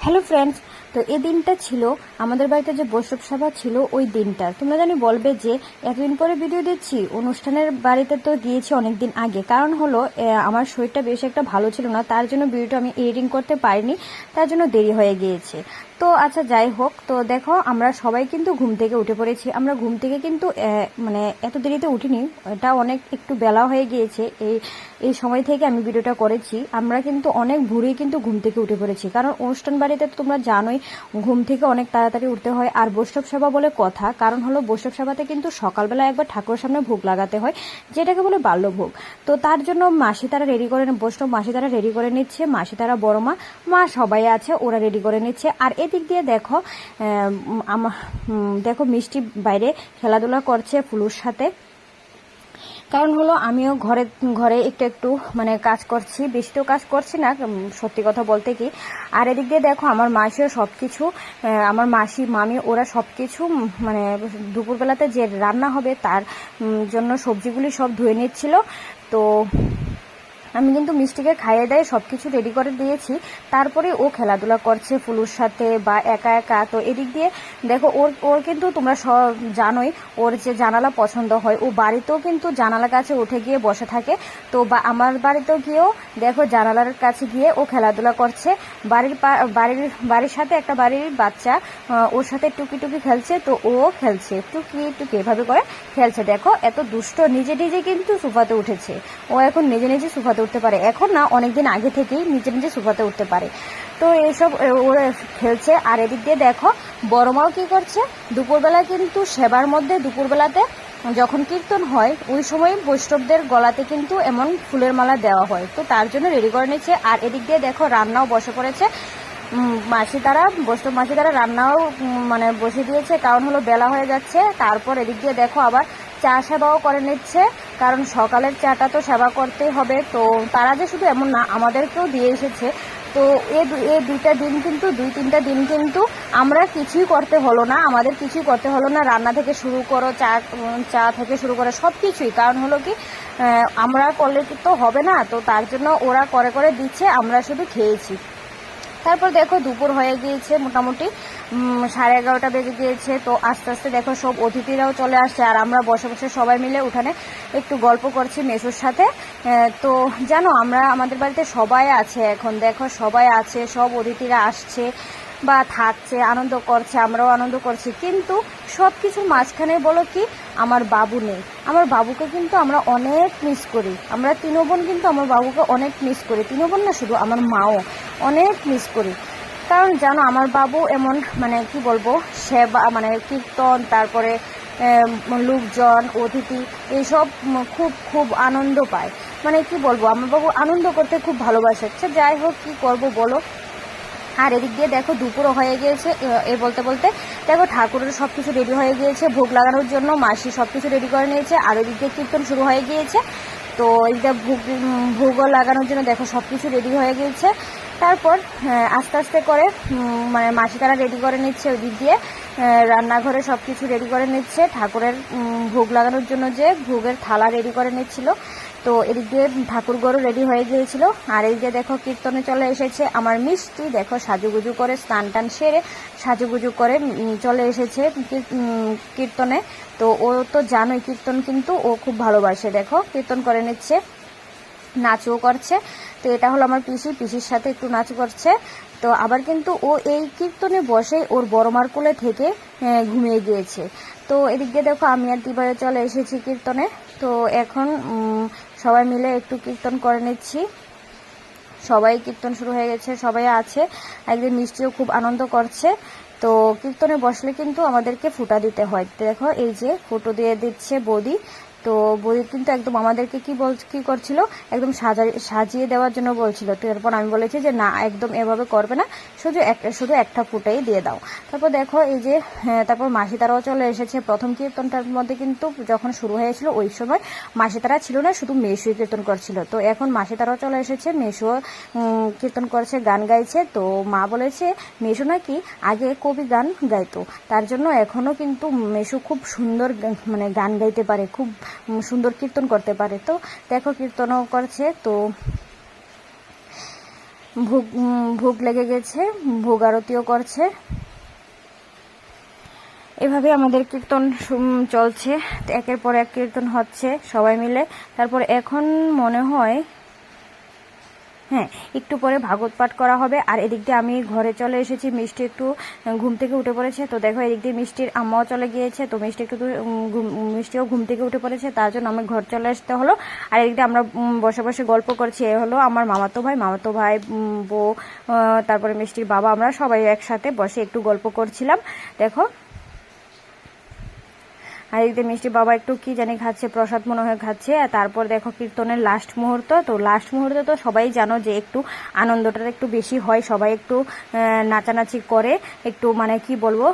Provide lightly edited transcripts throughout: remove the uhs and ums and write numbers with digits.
Hello friends, তো এই দিনটা ছিল আমাদের বাড়িতে যে বৈষ্ণব সভা ছিল ওই দিনটা। তোমরা জানি বলবে যে এতদিন পরে ভিডিও দিচ্ছি। অনুষ্ঠানের বাড়িতে তো গিয়েছি অনেক দিন আগে, কারণ হলো আমার শরীরটা বেশ একটা ভালো ছিল না, তার জন্য ভিডিওটা আমি এডিটিং করতে পারিনি, তার জন্য দেরি হয়ে গিয়েছে। তো আচ্ছা যাই হোক, তো দেখো আমরা সবাই কিন্তু ঘুম থেকে উঠে পড়েছি। আমরা ঘুম থেকে কিন্তু মানে এত দেরিতে উঠিনি, এটা অনেক একটু বেলা হয়ে গিয়েছে। এই সময় থেকে আমি ভিডিওটা করেছি। আমরা কিন্তু অনেক ভোরেই কিন্তু ঘুম থেকে উঠে পড়েছি, কারণ অনুষ্ঠান বাড়িতে তো তোমরা জানোই ঘুম থেকে অনেক তাড়াতাড়ি উঠতে হয়। আর বৈষ্ণব সেবা বলে কথা, কারণ হলো বৈষ্ণব সেবাতে কিন্তু সকালবেলা একবার ঠাকুরের সামনে ভোগ লাগাতে হয়, যেটাকে বলে বাল্যভোগ। তো তার জন্য মাসি তারা রেডি করে, বৈষ্ণব মাসি তারা রেডি করে নিচ্ছে। মাসি তারা বড় মা মা সবাই আছে, ওরা রেডি করে নিচ্ছে। আর এদিক দিয়ে দেখো দেখো মিষ্টি বাইরে খেলাধুলা করছে ফুলুর সাথে। কারণ হলো আমিও ঘরে ঘরে একটু একটু মানে কাজ করছি, বেশি তো কাজ করছি না সত্যি কথা বলতে কি। আর এদিক দিয়ে দেখো আমার মাসিও সব কিছু, আমার মাসি মামি ওরা সব কিছু মানে দুপুরবেলাতে যে রান্না হবে তার জন্য সবজিগুলি সব ধুয়ে নিচ্ছিল। তো আমি কিন্তু মিষ্টিকে খাইয়ে দেয় সব কিছু রেডি করে দিয়েছি। তারপরে ও খেলাধুলা করছে ফুলুর সাথে বা একা একা। তো এদিক দিয়ে দেখো ওর ওর কিন্তু তোমরা সব জানোই ওর যে জানালা পছন্দ হয়, ও বাড়িতেও কিন্তু জানালার কাছে উঠে গিয়ে বসে থাকে। তো বা আমার বাড়িতেও গিয়েও দেখো জানালার কাছে গিয়ে ও খেলাধুলা করছে। বাড়ির সাথে একটা বাড়ির বাচ্চা ওর সাথে টুকি টুকি খেলছে, তো ও খেলছে টুকি টুকি এভাবে করে খেলছে। দেখো এত দুষ্ট, নিজে নিজে কিন্তু সোফাতে উঠেছে। ও এখন নিজে নিজে সোফাতে উঠতে পারে, এখন না অনেকদিন আগে থেকেই নিজে নিজে সোফাতে উঠতে পারে। তো এইসব ওরা খেলছে। আর এদিক দিয়ে দেখো বড় মাও কি করছে, দুপুরবেলা কিন্তু সেবার মধ্যে দুপুরবেলাতে যখন কীর্তন হয় ওই সময় বৈষ্ণবদের গলাতে কিন্তু এমন ফুলের মালা দেওয়া হয়, তো তার জন্য রেডি করে নিচ্ছে। আর এদিক দিয়ে দেখো রান্নাও বসে পড়েছে। মাসি তারা বৈষ্ণব মাসি তারা রান্নাও মানে বসে দিয়েছে, কারণ হলো বেলা হয়ে যাচ্ছে। তারপর এদিক দিয়ে দেখো আবার চা সেবাও করে নিচ্ছে, কারণ সকালের চাটা তো সেবা করতেই হবে। তো তারা যে শুধু এমন না, আমাদেরকেও দিয়ে এসেছে। তো এই দুইটা দিন কিন্তু দুই তিনটা দিন কিন্তু আমরা কিছুই করতে হলো না, আমাদের কিছুই করতে হলো না, রান্না থেকে শুরু করো চা থেকে শুরু করে সব কিছুই। কারণ হলো কি আমরা করলে তো হবে না, তো তার জন্য ওরা করে করে দিচ্ছে, আমরা শুধু খেয়েছি। তারপর দেখো দুপুর হয়ে গিয়েছে, মোটামুটি 11:30 বেজে গিয়েছে। তো আস্তে আস্তে দেখো সব অতিথিরাও চলে আসছে, আর আমরা বসে বসে সবাই মিলে উঠানে একটু গল্প করছি মেসোর সাথে। তো জানো আমরা আমাদের বাড়িতে সবাই আছে, এখন দেখো সবাই আছে, সব অতিথিরা আসছে বা থাকছে, আনন্দ করছে, আমরাও আনন্দ করছি। কিন্তু সব কিছুর মাঝখানে বলো কি আমার বাবু নেই। আমার বাবুকে কিন্তু আমরা অনেক মিস করি, আমরা তিনো বোন কিন্তু আমার বাবুকে অনেক মিস করি, তিনো বোন না শুধু আমার মাও অনেক মিস করি। কারণ জানো আমার বাবু এমন মানে কি বলবো, সেবা মানে কীর্তন, তারপরে লোকজন অতিথি এইসব খুব খুব আনন্দ পায়। মানে কি বলবো, আমার বাবু আনন্দ করতে খুব ভালোবাসে। আচ্ছা যাই হোক, কি করব বলো। আর এদিক দিয়ে দেখো দুপুরও হয়ে গিয়েছে। এ বলতে বলতে দেখো ঠাকুরের সব কিছু রেডি হয়ে গিয়েছে, ভোগ লাগানোর জন্য মাসি সব কিছু রেডি করে নিয়েছে। আর এদিক দিয়ে কীর্তন শুরু হয়ে গিয়েছে। তো এইটা ভোগও লাগানোর জন্য দেখো সব কিছু রেডি হয়ে গিয়েছে। তারপর আস্তে আস্তে করে মানে মাসি তারা রেডি করে নিচ্ছে ওই দিক দিয়ে, রান্নাঘরে সব কিছু রেডি করে নিচ্ছে। ঠাকুরের ভোগ লাগানোর জন্য যে ভোগের থালা রেডি করে নিচ্ছিল। তো এদিক দিয়ে ঠাকুর গরু রেডি হয়ে গিয়েছিল। আর এই যে দেখো কীর্তনে চলে এসেছে আমার মিষ্টি, দেখো সাজুগুজু করে স্নান টান সেরে সাজুগুজু করে চলে এসেছে কীর্তনে। তো ও তো জানোই কীর্তন কিন্তু ও খুব ভালোবাসে, দেখো কীর্তন করে নিচ্ছে, নাচও করছে। তো এটা হলো আমার পিসির সাথে একটু নাচ করছে। তো আবার কিন্তু ও এই কীর্তনে বসেই ওর বড় মার কোলে থেকে ঘুমিয়ে গিয়েছে। তো এদিক দিয়ে দেখো আমি আর দিবারে চলে এসেছি কীর্তনে। তো এখন সবাই মিলে একটু কীর্তন করে নিচ্ছি। সবাই কীর্তন শুরু হয়ে গেছে, সবাই আছে, একদিন মিষ্টিও খুব আনন্দ করছে। তো কীর্তনে বসলে কিন্তু আমাদেরকে ফুটা দিতে হয়, দেখো এই যে ফুটো দিয়ে দিচ্ছে বৌদি। তো বৌদি কিন্তু একদম আমাদেরকে কি করছিল, একদম সাজিয়ে দেওয়ার জন্য বলছিল। তো এরপর আমি বলেছি যে না, একদম এভাবে করবে না, শুধু একটা ফুটাই দিয়ে দাও। তারপর দেখো এই যে তারপর মাসি তারাও চলে এসেছে। প্রথম কীর্তনটার মধ্যে কিন্তু যখন শুরু হয়েছিল ওই সময় মাসি তারা ছিল না, শুধু মেসুই কীর্তন করছিল। তো এখন মাসি তারাও চলে এসেছে, মেসুও কীর্তন করছে, গান গাইছে। তো মা বলেছে মেসু নাকি আগে কবি গান গাইতো, তার জন্য এখনও কিন্তু মেসু খুব সুন্দর মানে গান গাইতে পারে, খুব সুন্দর কীর্তন করতে পারে। তো দেখো কীর্তনও করছে। তো ভোগ লেগে গেছে, ভোগ আরতিও করছে। এভাবে আমাদের কীর্তন চলছে, একের পর এক কীর্তন হচ্ছে সবাই মিলে। তারপর এখন মনে হয় হ্যাঁ একটু পরে ভাগবত পাঠ করা হবে। আর এদিক দিয়ে আমি ঘরে চলে এসেছি, মিষ্টি একটু ঘুম থেকে উঠে পড়েছে। তো দেখো এদিক দিয়ে মিষ্টির আম্মাও চলে গিয়েছে, তো মিষ্টিও ঘুম থেকে উঠে পড়েছে, তার জন্য আমি ঘর চলে আসতে হলো। আর এদিক দিয়ে আমরা বসে বসে গল্প করছি। এ হলো আমার মামাতো ভাই, বউ, তারপরে মিষ্টির বাবা, আমরা সবাই একসাথে বসে একটু গল্প করছিলাম। দেখো আর এদিকে মিষ্টি বাবা একটু কি জানি খাচ্ছে, প্রসাদ মনে হয় খাচ্ছে। আর তারপর দেখো কীর্তনের লাস্ট মুহূর্ত, তো লাস্ট মুহূর্তে তো সবাই জানো যে একটু আনন্দটা একটু বেশি হয়, সবাই একটু নাচানাচি করে, একটু মানে কি বলবো,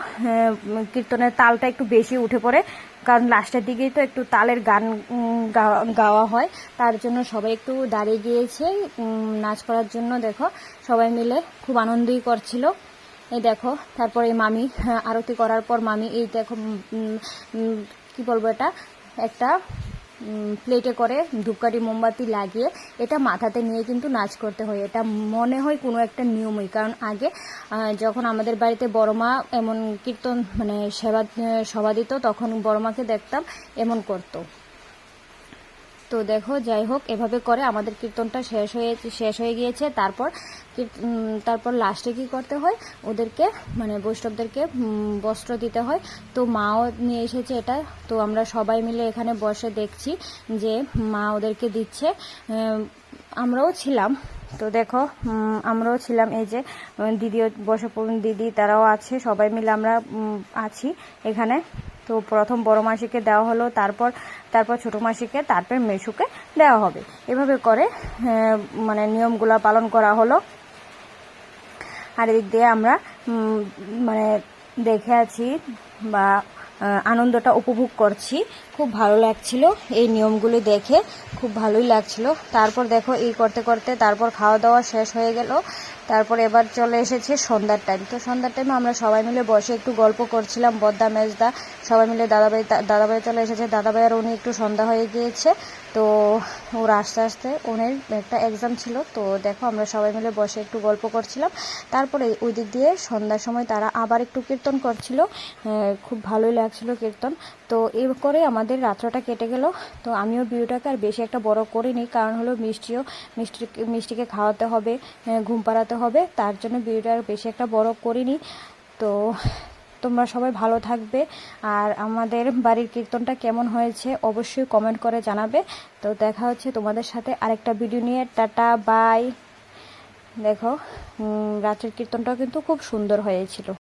কীর্তনের তালটা একটু বেশি উঠে পড়ে, কারণ লাস্টের দিকেই তো একটু তালের গান গাওয়া হয়, তার জন্য সবাই একটু দাঁড়িয়ে গিয়েছে নাচ করার জন্য। দেখো সবাই মিলে খুব আনন্দই করছিল। এই দেখো তারপর এই মামি আরতি করার পর মামি এই দেখো কি বলবো, এটা একটা প্লেটে করে ধূপকাঠি মোমবাতি লাগিয়ে এটা মাথাতে নিয়ে কিন্তু নাচ করতে হয়। এটা মনে হয় কোনো একটা নিয়মই, কারণ আগে যখন আমাদের বাড়িতে বড় মা এমন কীর্তন মানে সভা দিত, তখন বড় মাকে দেখতাম এমন করতো। তো দেখো যাই হোক এভাবে করে আমাদের কীর্তনটা শেষ হয়ে গিয়েছে। তারপর লাস্টে কি করতে হয়, ওদেরকে মানে বৈষ্ণবদেরকে বস্ত্র দিতে হয়। তো মাও নিয়ে এসেছে এটা, তো আমরা সবাই মিলে এখানে বসে দেখছি যে মা ওদেরকে দিচ্ছে, আমরাও ছিলাম। তো দেখো আমরাও ছিলাম, এই যে দিদিও বসে দিদি তারাও আছে, সবাই মিলে আমরা আছি এখানে। তো প্রথম বড় মাসিকে দেওয়া হলো, তারপর ছোটো মাসিকে, তারপর মেসুকে দেওয়া হবে। এভাবে করে মানে নিয়মগুলো পালন করা হলো। আর এদিক দিয়ে আমরা মানে দেখে আছি বা আনন্দটা উপভোগ করছি, খুব ভালো লাগছিল এই নিয়মগুলি দেখে, খুব ভালোই লাগছিল। তারপর দেখো এই করতে করতে তারপর খাওয়া দাওয়া শেষ হয়ে গেল। তারপর এবার চলে এসেছে সন্ধ্যার টাইম। তো সন্ধ্যার টাইমে আমরা সবাই মিলে বসে একটু গল্প করছিলাম, বদ্দা মেজদা সবাই মিলে। দাদাভাই চলে এসেছে, দাদাভাই আর উনি একটু সন্ধ্যা হয়ে গিয়েছে, তো ওর আস্তে আস্তে ওনের একটা এক্সাম ছিল। তো দেখো আমরা সবাই মিলে বসে একটু গল্প করছিলাম। তারপরে ওই দিক দিয়ে সন্ধ্যার সময় তারা আবার একটু কীর্তন করছিল, খুব ভালোই লাগছিল কীর্তন। তো এই করে আমাদের রাত্রটা কেটে গেল। তো আমিও ভিডিওটাকে আর বেশি একটা বড় করিনি, কারণ হলো মিষ্টিকে খাওয়াতে হবে, ঘুম পাড়াতে হবে, তার জন্য ভিডিওটা আর বেশি একটা বড় করিনি। তো তোমরা সবাই ভালো থাকবে, আর আমাদের বাড়ির কীর্তনটা কেমন হয়েছে অবশ্যই কমেন্ট করে জানাবে। তো দেখা হচ্ছে তোমাদের সাথে আরেকটা ভিডিও নিয়ে। Tata, bye. দেখো রাত্রের কীর্তনটাও কিন্তু খুব সুন্দর হয়েছিল।